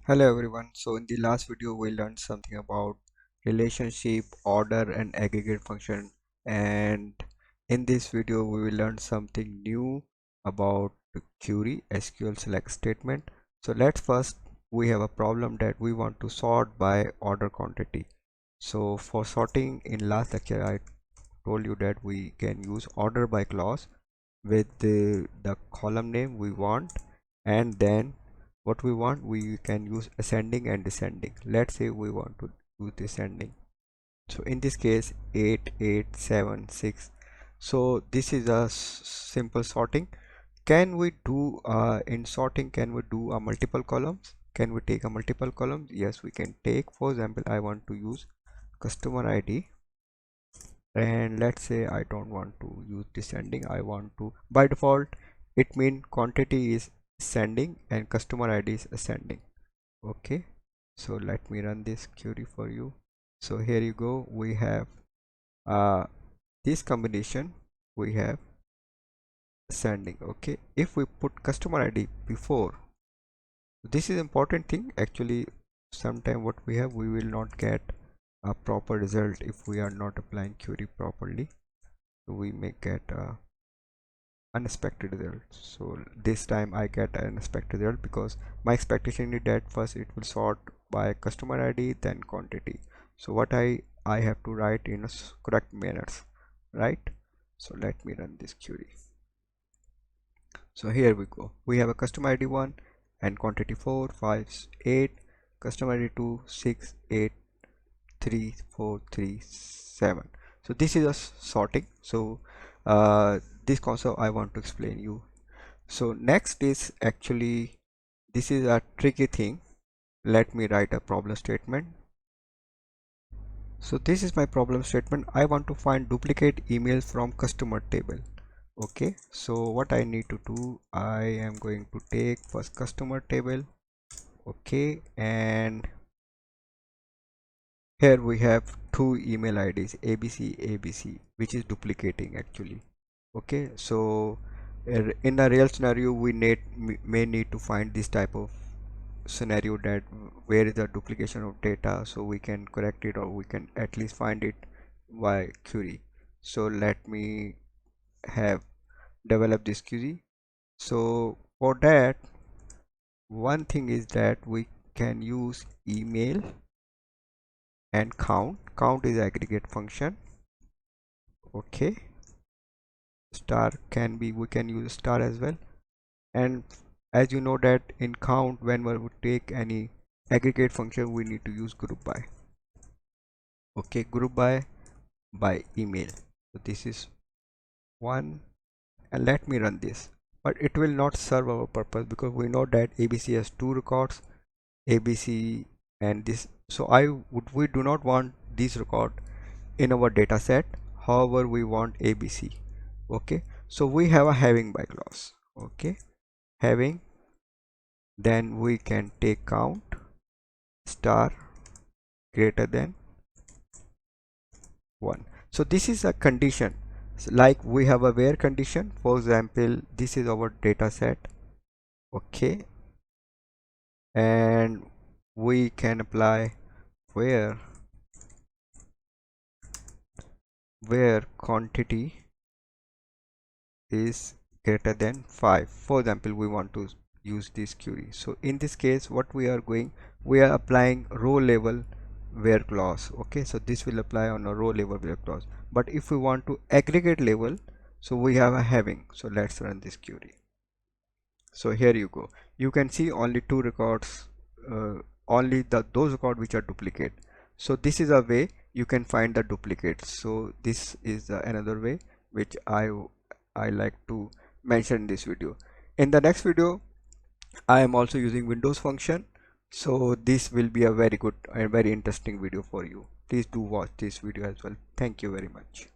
Hello everyone. So in the last video we learned something about relationship, order and aggregate function, and in this video we will learn something new about the query SQL select statement. So let's first, we have a problem that we want to sort by order quantity. So for sorting, in last lecture I told you that we can use order by clause with the column name we want, and then what we want, we can use ascending and descending. Let's say we want to use descending, so in this case 8 8 7 6. So this is a simple sorting. Can we do in sorting, can we do a multiple columns? Can we take a multiple columns? Yes, we can take. For example, I want to use customer ID, and let's say I don't want to use descending. I want to, by default it means quantity is ascending and customer ID is ascending. Okay, so let me run this query for you. So here you go, we have uh, this combination, we have ascending. Okay, if we put customer ID before, this is important thing actually. Sometime what we have, we will not get a proper result if we are not applying query properly. So we may get a unexpected result. So this time I get an unexpected result because my expectation is that first it will sort by customer ID then quantity. So what I have to write in a correct manners, right? So let me run this query. So here we go, we have a customer ID 1 and quantity 4 5 8, customer ID 2 6 8 3 4 3 7. So this is a sorting. So this concept I want to explain you. So next is actually, this is a tricky thing. Let me write a problem statement. So this is my problem statement. I want to find duplicate emails from customer table. Okay, so what I need to do, I am going to take first customer table. Okay, and here we have two email IDs ABC which is duplicating actually. Okay, so in a real scenario we may need to find this type of scenario, that where is the duplication of data, so we can correct it or we can at least find it by query. So let me have develop this query. So for that, one thing is that we can use email and count is aggregate function. Okay, star can be, we can use star as well. And as you know that in count, when we would take any aggregate function, we need to use group by. Okay, group by email. So this is one, and let me run this, but it will not serve our purpose because we know that ABC has two records, ABC and this. So we do not want this record in our data set. However, we want ABC. Okay, so we have a having by clause. Okay, having, then we can take count star greater than 1. So this is a condition. So like we have a where condition. For example, this is our data set. Okay, and we can apply where quantity is greater than 5. For example, we want to use this query. So in this case, what we are going, we are applying row level where clause. Okay, so this will apply on a row level where clause. But if we want to aggregate level, so we have a having. So let's run this query. So here you go, you can see only two records, only those records which are duplicate. So this is a way you can find the duplicates. So this is another way which I like to mention in this video. In the next video I am also using Windows function, so this will be a very good and very interesting video for you. Please do watch this video as well. Thank you very much.